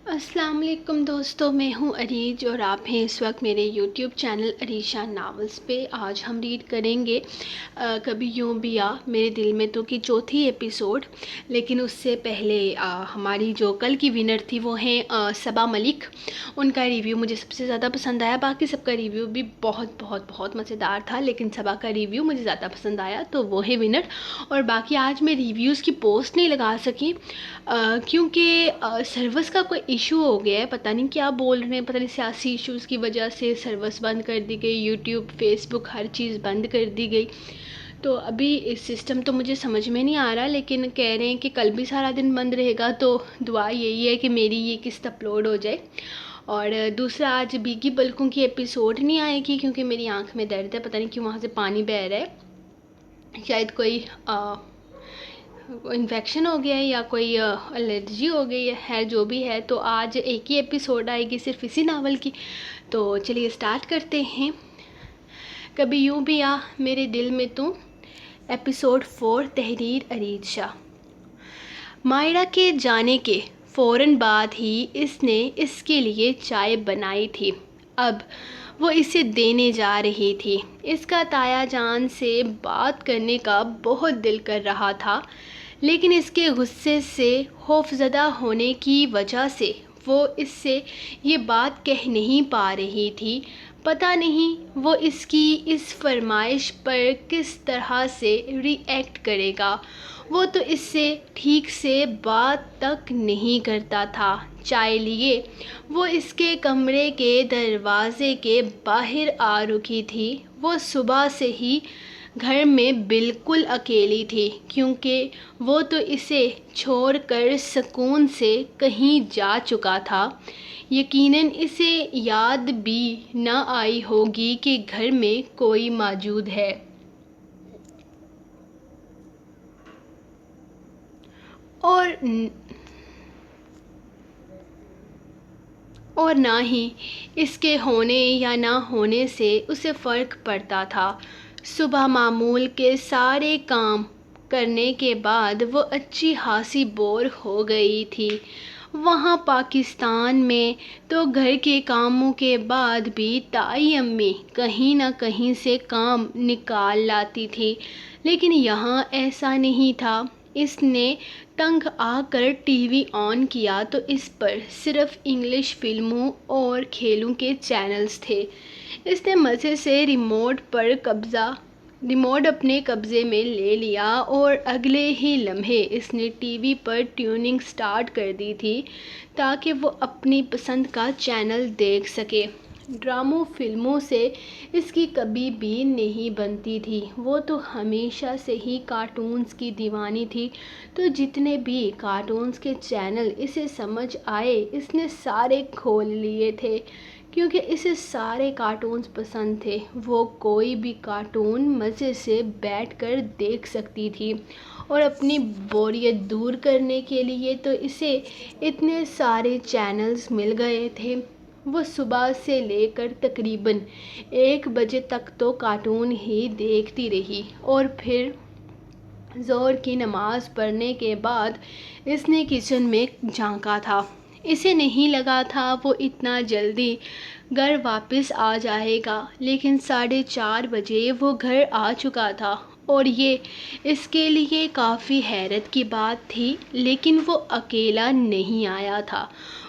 السلام علیکم دوستو، میں ہوں عریج اور آپ ہیں اس وقت میرے یوٹیوب چینل عریشہ ناولز پہ۔ آج ہم ریڈ کریں گے کبھی یوں بھی آ میرے دل میں تو کی چوتھی ایپیسوڈ۔ لیکن اس سے پہلے ہماری جو کل کی ونر تھی وہ ہیں صبا ملک۔ ان کا ریویو مجھے سب سے زیادہ پسند آیا، باقی سب کا ریویو بھی بہت بہت بہت مزیدار تھا، لیکن صبا کا ریویو مجھے زیادہ پسند آیا تو وہ ہے ونر۔ اور باقی آج میں ریویوز کی پوسٹ نہیں لگا سکی کیونکہ سروس کا کوئی ایشو ہو گیا ہے، پتہ نہیں کیا بول رہے ہیں، پتہ نہیں سیاسی ایشوز کی وجہ سے سروس بند کر دی گئی، یوٹیوب فیس بک ہر چیز بند کر دی گئی۔ تو ابھی اس سسٹم تو مجھے سمجھ میں نہیں آ رہا، لیکن کہہ رہے ہیں کہ کل بھی سارا دن بند رہے گا، تو دعا یہی ہے کہ میری یہ قسط اپلوڈ ہو جائے۔ اور دوسرا، آج بھیگی پلکوں کی ایپیسوڈ نہیں آئے گی کیونکہ میری آنکھ میں درد ہے، پتہ نہیں کیوں وہاں سے پانی بہہ رہا ہے، شاید کوئی انفیکشن ہو گیا ہے یا کوئی الرجی ہو گئی ہے، جو بھی ہے۔ تو آج ایک ہی ایپیسوڈ آئے گی صرف اسی ناول کی، تو چلیے اسٹارٹ کرتے ہیں۔ کبھی یوں بھی آ میرے دل میں تو، ایپیسوڈ 4، تحریر عریج شاہ۔ مائرہ کے جانے کے فوراً بعد ہی اس نے اس کے لیے چائے بنائی تھی، اب وہ اسے دینے جا رہی تھی۔ اس کا تایا جان سے بات کرنے کا بہت دل کر رہا تھا، لیکن اس کے غصے سے خوفزدہ ہونے کی وجہ سے وہ اس سے یہ بات کہہ نہیں پا رہی تھی۔ پتہ نہیں وہ اس کی اس فرمائش پر کس طرح سے ری ایکٹ کرے گا۔ وہ تو اس سے ٹھیک سے بات تک نہیں کرتا تھا۔ چائے لیے وہ اس کے کمرے کے دروازے کے باہر آ رکی تھی۔ وہ صبح سے ہی گھر میں بالکل اکیلی تھی، کیونکہ وہ تو اسے چھوڑ کر سکون سے کہیں جا چکا تھا۔ یقیناً اسے یاد بھی نہ آئی ہوگی کہ گھر میں کوئی موجود ہے، اور نہ ہی اس کے ہونے یا نہ ہونے سے اسے فرق پڑتا تھا۔ صبح معمول کے سارے کام کرنے کے بعد وہ اچھی خاصی بور ہو گئی تھی۔ وہاں پاکستان میں تو گھر کے کاموں کے بعد بھی تائی امی کہیں نہ کہیں سے کام نکال لاتی تھی، لیکن یہاں ایسا نہیں تھا۔ اس نے تنگ آ کر ٹی وی آن کیا تو اس پر صرف انگلش فلموں اور کھیلوں کے چینلز تھے۔ اس نے مزے سے ریموٹ اپنے قبضے میں لے لیا اور اگلے ہی لمحے اس نے ٹی وی پر ٹیوننگ سٹارٹ کر دی تھی تاکہ وہ اپنی پسند کا چینل دیکھ سکے۔ ڈراموں فلموں سے اس کی کبھی بھی نہیں بنتی تھی، وہ تو ہمیشہ سے ہی کارٹونز کی دیوانی تھی۔ تو جتنے بھی کارٹونز کے چینل اسے سمجھ آئے اس نے سارے کھول لیے تھے، کیونکہ اسے سارے کارٹونز پسند تھے۔ وہ کوئی بھی کارٹون مزے سے بیٹھ کر دیکھ سکتی تھی، اور اپنی بوریت دور کرنے کے لیے تو اسے اتنے سارے چینلز مل گئے تھے۔ وہ صبح سے لے کر تقریباً 1 بجے تک تو کارٹون ہی دیکھتی رہی، اور پھر ظہر کی نماز پڑھنے کے بعد اس نے کچن میں جھانکا تھا۔ اسے نہیں لگا تھا وہ اتنا جلدی گھر واپس آ جائے گا، لیکن 4:30 بجے وہ گھر آ چکا تھا، اور یہ اس کے لیے کافی حیرت کی بات تھی۔ لیکن وہ اکیلا نہیں آیا تھا،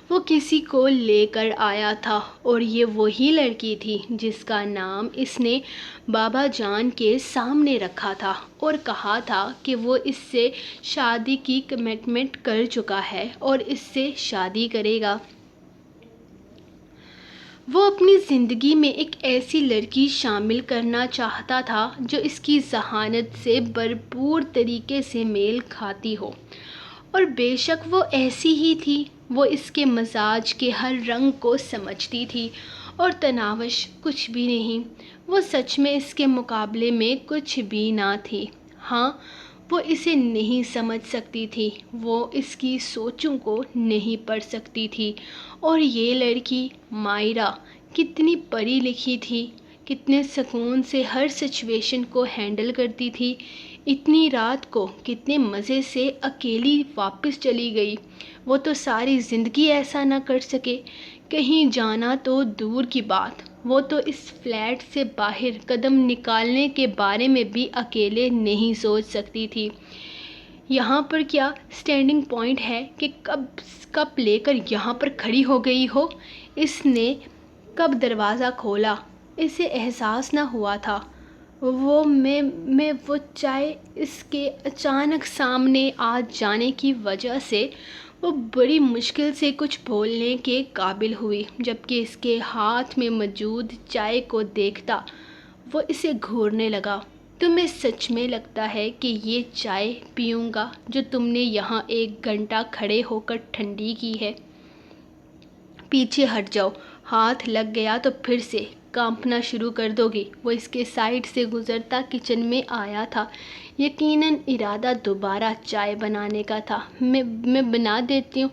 وہ کسی کو لے کر آیا تھا، اور یہ وہی لڑکی تھی جس کا نام اس نے بابا جان کے سامنے رکھا تھا اور کہا تھا کہ وہ اس سے شادی کی کمٹمنٹ کر چکا ہے اور اس سے شادی کرے گا۔ وہ اپنی زندگی میں ایک ایسی لڑکی شامل کرنا چاہتا تھا جو اس کی ذہانت سے بھرپور طریقے سے میل کھاتی ہو، اور بے شک وہ ایسی ہی تھی۔ وہ اس کے مزاج کے ہر رنگ کو سمجھتی تھی، اور تناوش کچھ بھی نہیں۔ وہ سچ میں اس کے مقابلے میں کچھ بھی نہ تھی۔ ہاں، وہ اسے نہیں سمجھ سکتی تھی، وہ اس کی سوچوں کو نہیں پڑھ سکتی تھی۔ اور یہ لڑکی مائرہ کتنی پڑھی لکھی تھی، کتنے سکون سے ہر سچویشن کو ہینڈل کرتی تھی۔ اتنی رات کو کتنے مزے سے اکیلی واپس چلی گئی۔ وہ تو ساری زندگی ایسا نہ کر سکے۔ کہیں جانا تو دور کی بات، وہ تو اس فلیٹ سے باہر قدم نکالنے کے بارے میں بھی اکیلے نہیں سوچ سکتی تھی۔ یہاں پر کیا اسٹینڈنگ پوائنٹ ہے کہ کب لے کر یہاں پر کھڑی ہو گئی ہو؟ اس نے کب دروازہ کھولا، اسے احساس نہ ہوا تھا۔ وہ چائے اس کے اچانک سامنے آ جانے کی وجہ سے وہ بڑی مشکل سے کچھ بولنے کے قابل ہوئی۔ جبکہ اس کے ہاتھ میں موجود چائے کو دیکھتا وہ اسے گھورنے لگا۔ تمہیں سچ میں لگتا ہے کہ یہ چائے پیوں گا جو تم نے یہاں 1 گھنٹہ کھڑے ہو کر ٹھنڈی کی ہے؟ پیچھے ہٹ جاؤ، ہاتھ لگ گیا تو پھر سے کانپنا شروع کر دو گی۔ وہ اس کے سائڈ سے گزرتا کچن میں آیا تھا۔ یقیناً ارادہ دوبارہ چائے بنانے کا تھا۔ میں بنا دیتی ہوں۔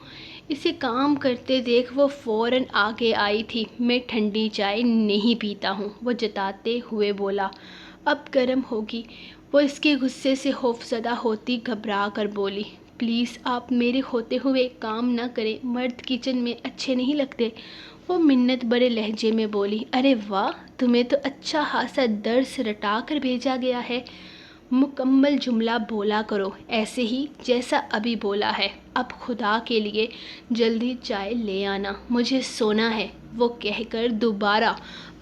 اسے کام کرتے دیکھ وہ فوراً آگے آئی تھی۔ میں ٹھنڈی چائے نہیں پیتا ہوں، وہ جتاتے ہوئے بولا۔ اب گرم ہوگی۔ وہ اس کے غصے سے خوفزدہ ہوتی گھبرا کر بولی۔ پلیز آپ میرے ہوتے ہوئے کام نہ کریں، مرد کچن میں اچھے نہیں لگتے۔ وہ منت بھرے لہجے میں بولی۔ ارے واہ، تمہیں تو اچھا خاصا درس رٹا کر بھیجا گیا ہے۔ مکمل جملہ بولا کرو، ایسے ہی جیسا ابھی بولا ہے۔ اب خدا کے لیے جلدی چائے لے آنا، مجھے سونا ہے، وہ کہہ کر دوبارہ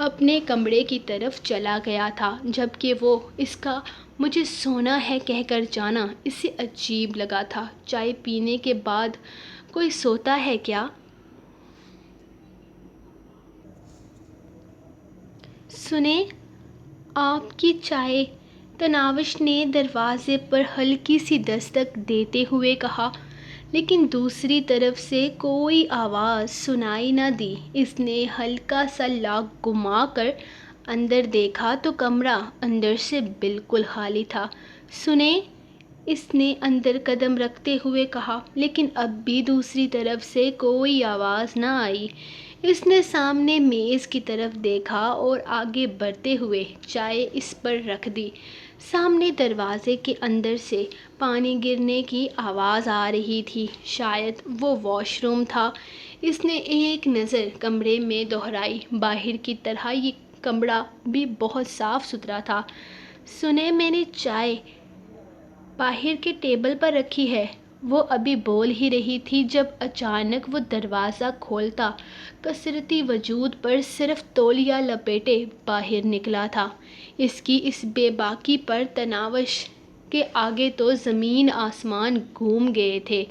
اپنے کمرے کی طرف چلا گیا تھا۔ جبکہ وہ اس کا مجھے سونا ہے کہہ کر جانا اسے عجیب لگا تھا۔ چائے پینے کے بعد کوئی سوتا ہے کیا؟ سنیں آپ کی چائے، تناوش نے دروازے پر ہلکی سی دستک دیتے ہوئے کہا، لیکن دوسری طرف سے کوئی آواز سنائی نہ دی۔ اس نے ہلکا سا لاک گھما کر اندر دیکھا تو کمرہ اندر سے بالکل خالی تھا۔ سنیں، اس نے اندر قدم رکھتے ہوئے کہا، لیکن اب بھی دوسری طرف سے کوئی آواز نہ آئی۔ اس نے سامنے میز کی طرف دیکھا اور آگے بڑھتے ہوئے چائے اس پر رکھ دی۔ سامنے دروازے کے اندر سے پانی گرنے کی آواز آ رہی تھی، شاید وہ واش روم تھا۔ اس نے ایک نظر کمرے میں دہرائی، باہر کی طرح یہ کمرہ بھی بہت صاف ستھرا تھا۔ سنیں، میں نے چائے باہر کے ٹیبل پر رکھی ہے۔ وہ ابھی بول ہی رہی تھی جب اچانک وہ دروازہ کھولتا کثرتی وجود پر صرف تولیہ لپیٹے باہر نکلا تھا۔ اس کی اس بے باکی پر تناوش کے آگے تو زمین آسمان گھوم گئے تھے۔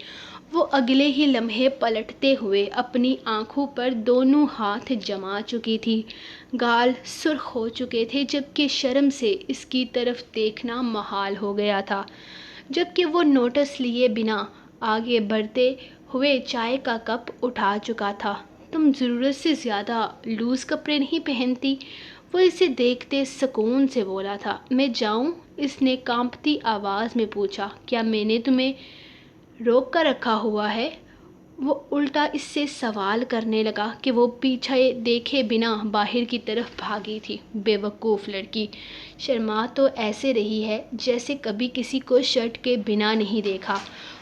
وہ اگلے ہی لمحے پلٹتے ہوئے اپنی آنکھوں پر دونوں ہاتھ جما چکی تھی، گال سرخ ہو چکے تھے، جبکہ شرم سے اس کی طرف دیکھنا محال ہو گیا تھا۔ جبکہ وہ نوٹس لیے بنا آگے بڑھتے ہوئے چائے کا کپ اٹھا چکا تھا۔ تم ضرورت سے زیادہ لوز کپڑے نہیں پہنتی؟ وہ اسے دیکھتے سکون سے بولا تھا۔ میں جاؤں؟ اس نے کانپتی آواز میں پوچھا۔ کیا میں نے تمہیں روک کر رکھا ہوا ہے؟ وہ الٹا اس سے سوال کرنے لگا کہ وہ پیچھے دیکھے بنا باہر کی طرف بھاگی تھی۔ بے وقوف لڑکی، شرما تو ایسے رہی ہے جیسے کبھی کسی کو شرٹ کے بنا نہیں دیکھا۔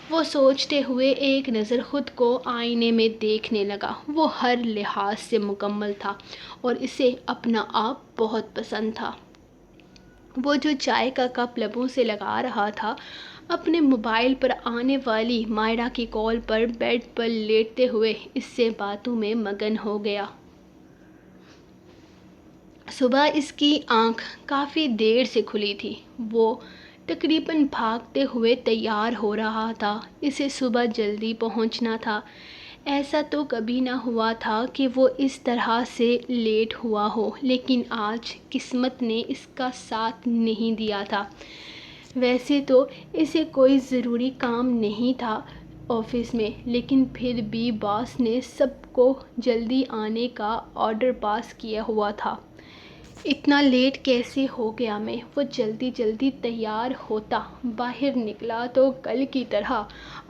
وہ سوچتے ہوئے ایک نظر خود کو آئینے میں دیکھنے لگا۔ وہ ہر لحاظ سے مکمل تھا اور اسے اپنا آپ بہت پسند تھا۔ وہ جو چائے کا کپ لبوں سے لگا رہا تھا، اپنے موبائل پر آنے والی مائرا کی کال پر بیڈ پر لیٹتے ہوئے اس سے باتوں میں مگن ہو گیا۔ صبح اس کی آنکھ کافی دیر سے کھلی تھی۔ وہ تقریباً بھاگتے ہوئے تیار ہو رہا تھا۔ اسے صبح جلدی پہنچنا تھا۔ ایسا تو کبھی نہ ہوا تھا کہ وہ اس طرح سے لیٹ ہوا ہو، لیکن آج قسمت نے اس کا ساتھ نہیں دیا تھا۔ ویسے تو اسے کوئی ضروری کام نہیں تھا آفس میں، لیکن پھر بھی باس نے سب کو جلدی آنے کا آرڈر پاس کیا ہوا تھا۔ اتنا لیٹ کیسے ہو گیا میں؟ وہ جلدی جلدی تیار ہوتا باہر نکلا تو کل کی طرح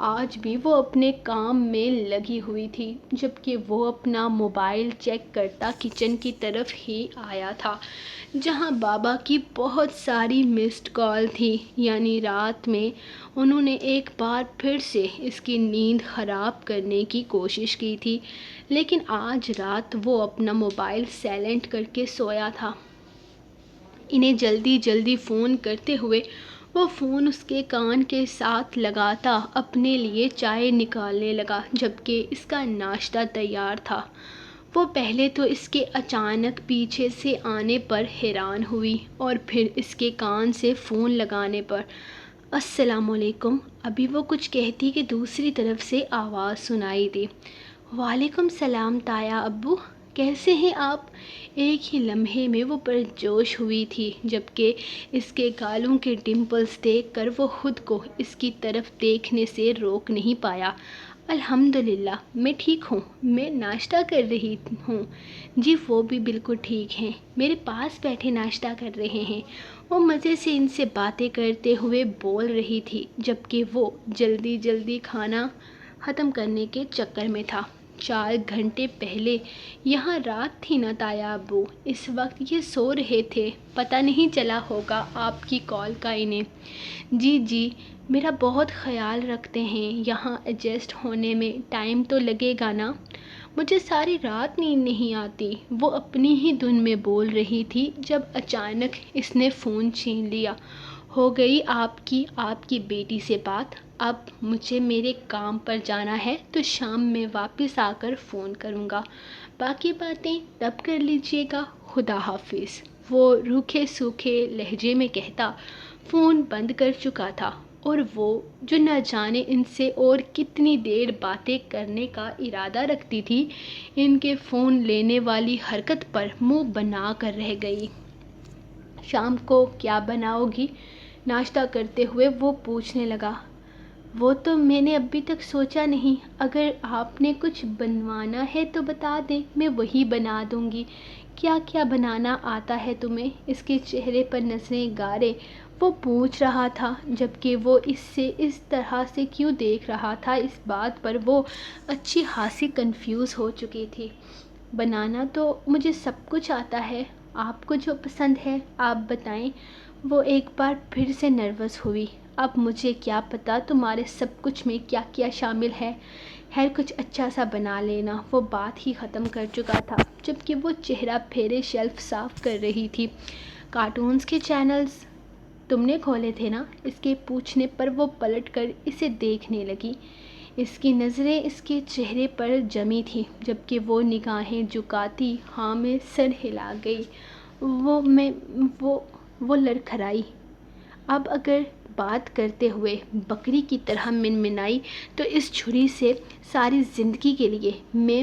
آج بھی وہ اپنے کام میں لگی ہوئی تھی، جبکہ وہ اپنا موبائل چیک کرتا کچن کی طرف ہی آیا تھا، جہاں بابا کی بہت ساری مسڈ کال تھی۔ یعنی رات میں انہوں نے ایک بار پھر سے اس کی نیند خراب کرنے کی کوشش کی تھی، لیکن آج رات وہ اپنا موبائل سائلنٹ کر کے سویا تھا۔ انہیں جلدی جلدی فون کرتے ہوئے وہ فون اس کے کان کے ساتھ لگاتا اپنے لیے چائے نکالنے لگا، جبکہ اس کا ناشتہ تیار تھا۔ وہ پہلے تو اس کے اچانک پیچھے سے آنے پر حیران ہوئی اور پھر اس کے کان سے فون لگانے پر السلام علیکم۔ ابھی وہ کچھ کہتی کہ دوسری طرف سے آواز سنائی دی، وعلیکم السلام تایا ابو، کیسے ہیں آپ؟ ایک ہی لمحے میں وہ پرجوش ہوئی تھی، جبکہ اس کے گالوں کے ڈمپلز دیکھ کر وہ خود کو اس کی طرف دیکھنے سے روک نہیں پایا۔ الحمدللہ میں ٹھیک ہوں، میں ناشتہ کر رہی ہوں۔ جی وہ بھی بالکل ٹھیک ہیں، میرے پاس بیٹھے ناشتہ کر رہے ہیں۔ وہ مزے سے ان سے باتیں کرتے ہوئے بول رہی تھی، جبکہ وہ جلدی جلدی کھانا ختم کرنے کے چکر میں تھا۔ 4 گھنٹے پہلے یہاں رات تھی نا تایا ابو، اس وقت یہ سو رہے تھے، پتہ نہیں چلا ہوگا آپ کی کال کا انہیں۔ جی جی، میرا بہت خیال رکھتے ہیں، یہاں ایڈجسٹ ہونے میں ٹائم تو لگے گا نا۔ مجھے ساری رات نیند نہیں آتی، وہ اپنی ہی دھن میں بول رہی تھی جب اچانک اس نے فون چھین لیا۔ ہو گئی آپ کی بیٹی سے بات؟ اب مجھے میرے کام پر جانا ہے تو شام میں واپس آ کر فون کروں گا، باقی باتیں تب کر لیجیے گا، خدا حافظ۔ وہ روکھے سوکھے لہجے میں کہتا فون بند کر چکا تھا، اور وہ جو نہ جانے ان سے اور کتنی دیر باتیں کرنے کا ارادہ رکھتی تھی، ان کے فون لینے والی حرکت پر منہ بنا کر رہ گئی۔ شام کو کیا بناؤ گی؟ ناشتہ کرتے ہوئے وہ پوچھنے لگا۔ وہ تو میں نے ابھی تک سوچا نہیں، اگر آپ نے کچھ بنوانا ہے تو بتا دیں، میں وہی بنا دوں گی۔ کیا کیا بنانا آتا ہے تمہیں؟ اس کے چہرے پر نظریں گارے وہ پوچھ رہا تھا، جبکہ وہ اس سے اس طرح سے کیوں دیکھ رہا تھا، اس بات پر وہ اچھی خاصی کنفیوز ہو چکی تھی۔ بنانا تو مجھے سب کچھ آتا ہے، آپ کو جو پسند ہے آپ بتائیں۔ وہ ایک بار پھر سے نروس ہوئی۔ اب مجھے کیا پتا تمہارے سب کچھ میں کیا کیا شامل ہے، خیر کچھ اچھا سا بنا لینا۔ وہ بات ہی ختم کر چکا تھا، جبکہ وہ چہرہ پھیرے شیلف صاف کر رہی تھی۔ کارٹونز کے چینلز تم نے کھولے تھے نا؟ اس کے پوچھنے پر وہ پلٹ کر اسے دیکھنے لگی۔ اس کی نظریں اس کے چہرے پر جمی تھیں، جبکہ وہ نگاہیں جھکاتی ہاں میں سر ہلا گئی۔ وہ لڑکھڑائی۔ اب اگر بات کرتے ہوئے بکری کی طرح منمنائی تو اس چھری سے ساری زندگی کے لیے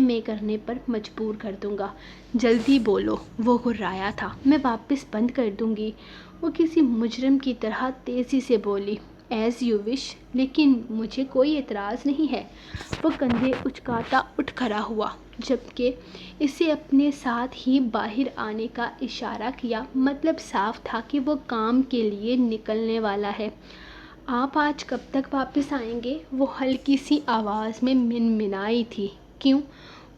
میں کرنے پر مجبور کر دوں گا۔ جلدی بولو، وہ گھررایا تھا۔ میں واپس بند کر دوں گی، وہ کسی مجرم کی طرح تیزی سے بولی۔ ایز یو وش، لیکن مجھے کوئی اعتراض نہیں ہے۔ وہ کندھے اچکاتا اٹھ کھڑا ہوا، جبکہ اسے اپنے ساتھ ہی باہر آنے کا اشارہ کیا، مطلب صاف تھا کہ وہ کام کے لیے نکلنے والا ہے۔ آپ آج کب تک واپس آئیں گے؟ وہ ہلکی سی آواز میں منمنائی تھی۔ کیوں؟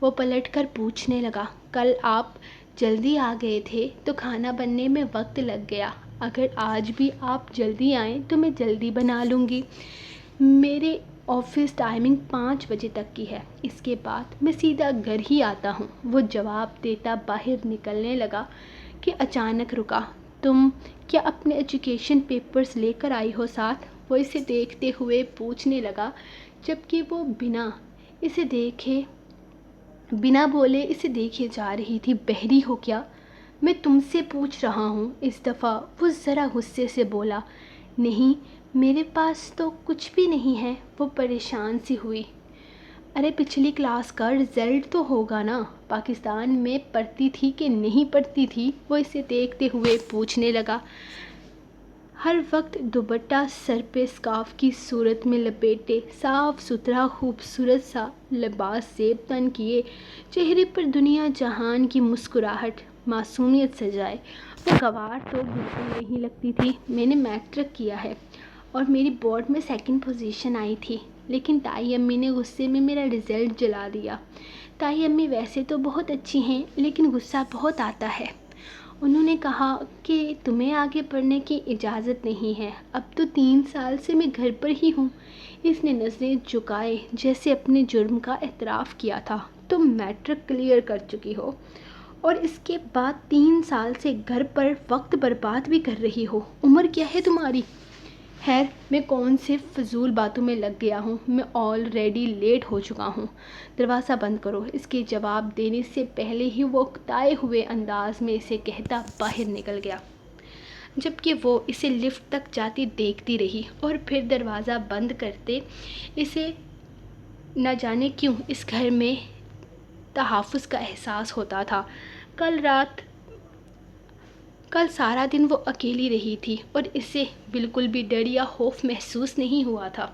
وہ پلٹ کر پوچھنے لگا۔ کل آپ جلدی آ گئے تھے تو کھانا بننے میں وقت لگ گیا، اگر آج بھی آپ جلدی آئیں تو میں جلدی بنا لوں گی۔ میرے آفس ٹائمنگ 5 بجے تک کی ہے، اس کے بعد میں سیدھا گھر ہی آتا ہوں۔ وہ جواب دیتا باہر نکلنے لگا کہ اچانک رکا۔ تم کیا اپنے ایجوکیشن پیپرز لے کر آئی ہو ساتھ؟ وہ اسے دیکھتے ہوئے پوچھنے لگا، جبکہ وہ بنا بولے اسے دیکھے جا رہی تھی۔ بہری ہو کیا؟ میں تم سے پوچھ رہا ہوں۔ اس دفعہ وہ ذرا غصے سے بولا۔ نہیں، میرے پاس تو کچھ بھی نہیں ہے۔ وہ پریشان سی ہوئی۔ ارے پچھلی کلاس کا رزلٹ تو ہوگا نا؟ پاکستان میں پڑھتی تھی کہ نہیں پڑھتی تھی؟ وہ اسے دیکھتے ہوئے پوچھنے لگا۔ ہر وقت دوپٹہ سر پہ اسکارف کی صورت میں لپیٹے، صاف ستھرا خوبصورت سا لباس زیب تن کیے، چہرے پر دنیا جہان کی مسکراہٹ، معصومیت سے جائے۔ وہ گوار تو بالکل نہیں لگتی تھی۔ میں نے میٹرک کیا ہے اور میری بورڈ میں 2nd پوزیشن آئی تھی، لیکن تائی امی نے غصے میں میرا رزلٹ جلا دیا۔ تائی امی ویسے تو بہت اچھی ہیں، لیکن غصہ بہت آتا ہے۔ انہوں نے کہا کہ تمہیں آگے پڑھنے کی اجازت نہیں ہے، اب تو 3 سال سے میں گھر پر ہی ہوں۔ اس نے نظریں جھکائے جیسے اپنے جرم کا اعتراف کیا تھا۔ تم میٹرک کلیئر کر چکی ہو اور اس کے بعد 3 سال سے گھر پر وقت برباد بھی کر رہی ہو۔ عمر کیا ہے تمہاری؟ خیر، میں کون سے فضول باتوں میں لگ گیا ہوں، میں آلریڈی لیٹ ہو چکا ہوں۔ دروازہ بند کرو۔ اس کے جواب دینے سے پہلے ہی وہ اکتائے ہوئے انداز میں اسے کہتا باہر نکل گیا، جبکہ وہ اسے لفٹ تک جاتی دیکھتی رہی اور پھر دروازہ بند کرتے اسے نہ جانے کیوں اس گھر میں تحفظ کا احساس ہوتا تھا۔ کل سارا دن وہ اکیلی رہی تھی اور اسے بالکل بھی ڈر یا خوف محسوس نہیں ہوا تھا۔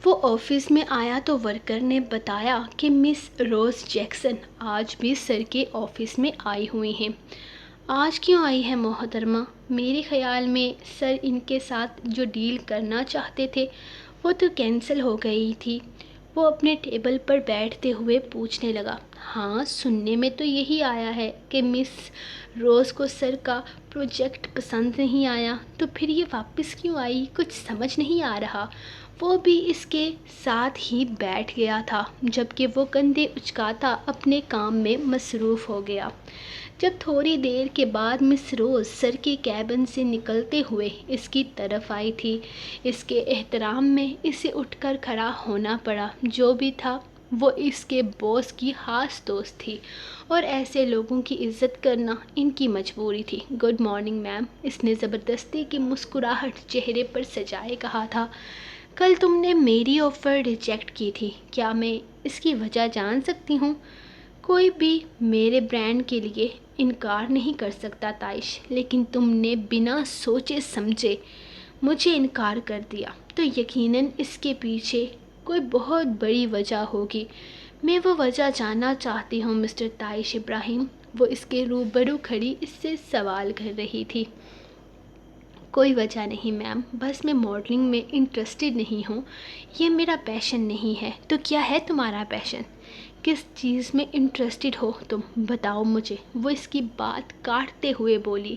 وہ آفس میں آیا تو ورکر نے بتایا کہ مس روز جیکسن آج بھی سر کے آفس میں آئی ہوئی ہیں۔ آج کیوں آئی ہے محترمہ؟ میرے خیال میں سر ان کے ساتھ جو ڈیل کرنا چاہتے تھے وہ تو کینسل ہو گئی تھی۔ وہ اپنے ٹیبل پر بیٹھتے ہوئے پوچھنے لگا۔ ہاں، سننے میں تو یہی آیا ہے کہ مس روز کو سر کا پروجیکٹ پسند نہیں آیا، تو پھر یہ واپس کیوں آئی؟ کچھ سمجھ نہیں آ رہا۔ وہ بھی اس کے ساتھ ہی بیٹھ گیا تھا، جبکہ وہ کندھے اچکاتا اپنے کام میں مصروف ہو گیا۔ جب تھوڑی دیر کے بعد مس روز سر کے کیبن سے نکلتے ہوئے اس کی طرف آئی تھی، اس کے احترام میں اسے اٹھ کر کھڑا ہونا پڑا۔ جو بھی تھا، وہ اس کے باس کی خاص دوست تھی اور ایسے لوگوں کی عزت کرنا ان کی مجبوری تھی۔ گڈ مارننگ میم، اس نے زبردستی کی مسکراہٹ چہرے پر سجائے کہا تھا۔ کل تم نے میری آفر ریجیکٹ کی تھی، کیا میں اس کی وجہ جان سکتی ہوں؟ کوئی بھی میرے برانڈ کے لیے انکار نہیں کر سکتا تائش، لیکن تم نے بنا سوچے سمجھے مجھے انکار کر دیا، تو یقیناً اس کے پیچھے کوئی بہت بڑی وجہ ہوگی۔ میں وہ وجہ جاننا چاہتی ہوں مسٹر تائش ابراہیم۔ وہ اس کے روبرو کھڑی اس سے سوال کر رہی تھی۔ کوئی وجہ نہیں میم، بس میں ماڈلنگ میں انٹرسٹڈ نہیں ہوں، یہ میرا پیشن نہیں ہے۔ تو کیا ہے تمہارا پیشن؟ کس چیز میں انٹرسٹڈ ہو تم؟ بتاؤ مجھے، وہ اس کی بات کاٹتے ہوئے بولی،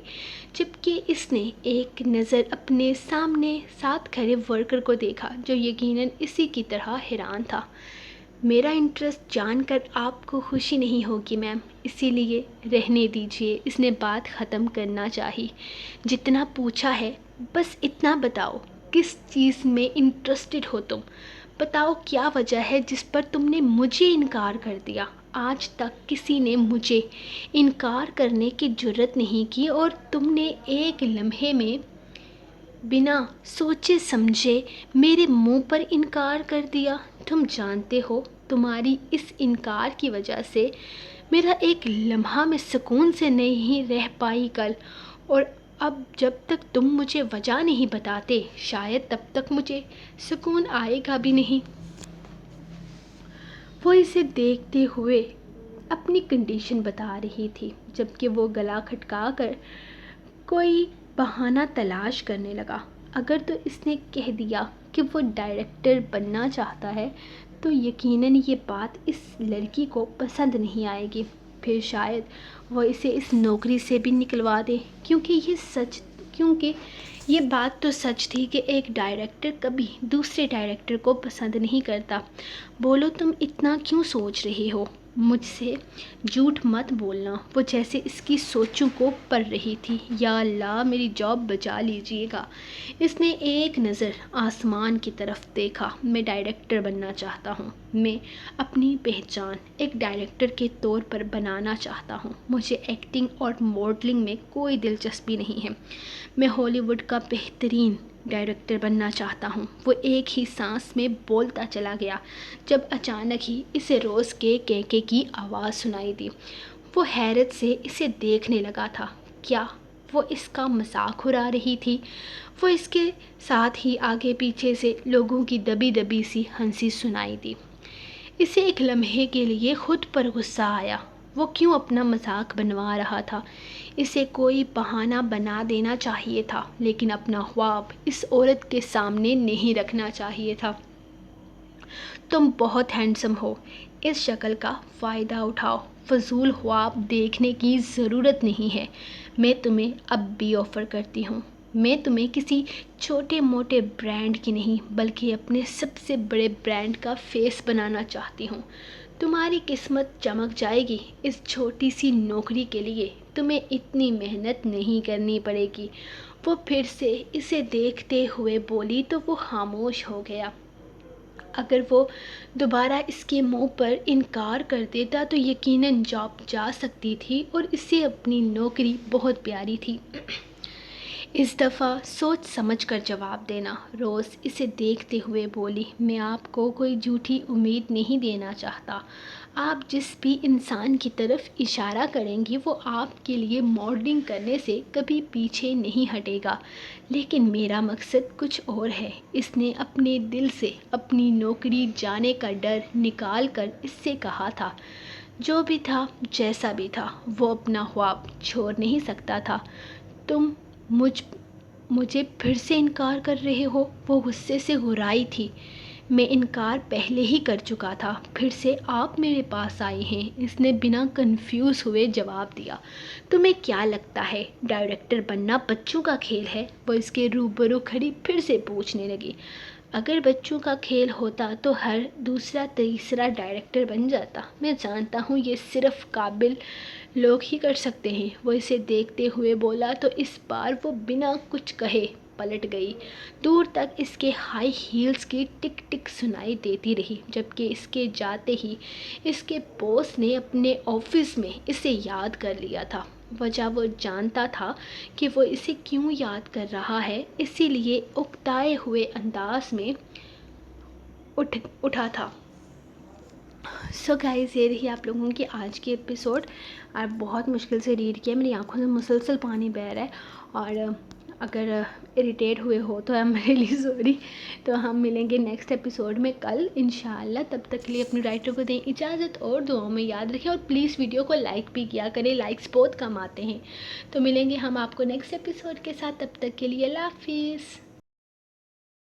جبکہ اس نے ایک نظر اپنے سامنے ساتھ کھڑے ورکر کو دیکھا جو یقیناً اسی کی طرح حیران تھا۔ میرا انٹرسٹ جان کر آپ کو خوشی نہیں ہوگی میم، اسی لیے رہنے دیجیے۔ اس نے بات ختم کرنا چاہی۔ جتنا پوچھا ہے بس اتنا بتاؤ، کس چیز میں انٹرسٹڈ ہو تم؟ بتاؤ کیا وجہ ہے جس پر تم نے مجھے انکار کر دیا؟ آج تک کسی نے مجھے انکار کرنے کی جرات نہیں کی اور تم نے ایک لمحے میں بنا سوچے سمجھے میرے منہ پر انکار کر دیا۔ تم جانتے ہو تمہاری اس انکار کی وجہ سے میرا ایک لمحہ میں سکون سے نہیں رہ پائی کل، اور اب جب تک تم مجھے وجہ نہیں بتاتے شاید تب تک مجھے سکون آئے گا بھی نہیں۔ وہ اسے دیکھتے ہوئے اپنی کنڈیشن بتا رہی تھی، جبکہ وہ گلا کھٹکا کر کوئی بہانہ تلاش کرنے لگا۔ اگر تو اس نے کہہ دیا کہ وہ ڈائریکٹر بننا چاہتا ہے تو یقیناً یہ بات اس لڑکی کو پسند نہیں آئے گی، پھر شاید وہ اسے اس نوکری سے بھی نکلوا دے، کیونکہ یہ بات تو سچ تھی کہ ایک ڈائریکٹر کبھی دوسرے ڈائریکٹر کو پسند نہیں کرتا۔ بولو تم اتنا کیوں سوچ رہی ہو؟ مجھ سے جھوٹ مت بولنا۔ وہ جیسے اس کی سوچوں کو پڑھ رہی تھی۔ یا اللہ، میری جاب بچا لیجیے گا۔ اس نے ایک نظر آسمان کی طرف دیکھا۔ میں ڈائریکٹر بننا چاہتا ہوں۔ میں اپنی پہچان ایک ڈائریکٹر کے طور پر بنانا چاہتا ہوں۔ مجھے ایکٹنگ اور ماڈلنگ میں کوئی دلچسپی نہیں ہے۔ میں ہالی ووڈ کا بہترین ڈائریکٹر بننا چاہتا ہوں۔ وہ ایک ہی سانس میں بولتا چلا گیا جب اچانک ہی اسے روز کے کینکے کی آواز سنائی دی۔ وہ حیرت سے اسے دیکھنے لگا تھا۔ کیا وہ اس کا مذاق اڑا رہی تھی؟ وہ اس کے ساتھ ہی آگے پیچھے سے لوگوں کی دبی دبی سی ہنسی سنائی دی۔ اسے ایک لمحے کے لیے خود پر غصہ آیا۔ وہ کیوں اپنا مذاق بنوا رہا تھا؟ اسے کوئی بہانہ بنا دینا چاہیے تھا، لیکن اپنا خواب اس عورت کے سامنے نہیں رکھنا چاہیے تھا۔ تم بہت ہینڈسم ہو، اس شکل کا فائدہ اٹھاؤ، فضول خواب دیکھنے کی ضرورت نہیں ہے۔ میں تمہیں اب بھی آفر کرتی ہوں۔ میں تمہیں کسی چھوٹے موٹے برانڈ کی نہیں بلکہ اپنے سب سے بڑے برانڈ کا فیس بنانا چاہتی ہوں۔ تمہاری قسمت چمک جائے گی۔ اس چھوٹی سی نوکری کے لیے تمہیں اتنی محنت نہیں کرنی پڑے گی۔ وہ پھر سے اسے دیکھتے ہوئے بولی تو وہ خاموش ہو گیا۔ اگر وہ دوبارہ اس کے منہ پر انکار کر دیتا تو یقیناً جاب جا سکتی تھی، اور اسے اپنی نوکری بہت پیاری تھی۔ اس دفعہ سوچ سمجھ کر جواب دینا، روز اسے دیکھتے ہوئے بولی۔ میں آپ کو کوئی جھوٹی امید نہیں دینا چاہتا۔ آپ جس بھی انسان کی طرف اشارہ کریں گی وہ آپ کے لیے ماڈلنگ کرنے سے کبھی پیچھے نہیں ہٹے گا، لیکن میرا مقصد کچھ اور ہے۔ اس نے اپنے دل سے اپنی نوکری جانے کا ڈر نکال کر اس سے کہا تھا۔ جو بھی تھا، جیسا بھی تھا، وہ اپنا خواب چھوڑ نہیں سکتا تھا۔ تم مجھے پھر سے انکار کر رہے ہو؟ وہ غصے سے گھرائی تھی۔ میں انکار پہلے ہی کر چکا تھا، پھر سے آپ میرے پاس آئی ہیں، اس نے بنا کنفیوز ہوئے جواب دیا۔ تمہیں کیا لگتا ہے ڈائریکٹر بننا بچوں کا کھیل ہے؟ وہ اس کے روبرو کھڑی پھر سے پوچھنے لگی۔ اگر بچوں کا کھیل ہوتا تو ہر دوسرا تیسرا ڈائریکٹر بن جاتا۔ میں جانتا ہوں یہ صرف قابل لوگ ہی کر سکتے ہیں۔ وہ اسے دیکھتے ہوئے بولا تو اس بار وہ بنا کچھ کہے پلٹ گئی۔ دور تک اس کے ہائی ہیلز کی ٹک ٹک سنائی دیتی رہی، جبکہ اس کے جاتے ہی اس کے باس نے اپنے آفس میں اسے یاد کر لیا تھا۔ وجہ وہ جانتا تھا کہ وہ اسے کیوں یاد کر رہا ہے، اسی لیے اکتائے ہوئے انداز میں اٹھا تھا۔ سو گائز، یہ رہی آپ لوگوں کی آج کی ایپیسوڈ، اور بہت مشکل سے ریڈ کیا، میری آنکھوں سے مسلسل پانی بہہ رہا ہے، اور اگر اریٹیٹ ہوئے ہو تو I'm really sorry۔ تو ہم ملیں گے نیکسٹ ایپیسوڈ میں کل انشاءاللہ۔ تب تک کے لیے اپنے رائٹر کو دیں اجازت، اور دعاؤں میں یاد رکھیں، اور پلیز ویڈیو کو لائک بھی کیا کریں، لائکس بہت کم آتے ہیں۔ تو ملیں گے ہم آپ کو نیکسٹ ایپیسوڈ کے ساتھ، تب تک کے لیے اللہ حافظ۔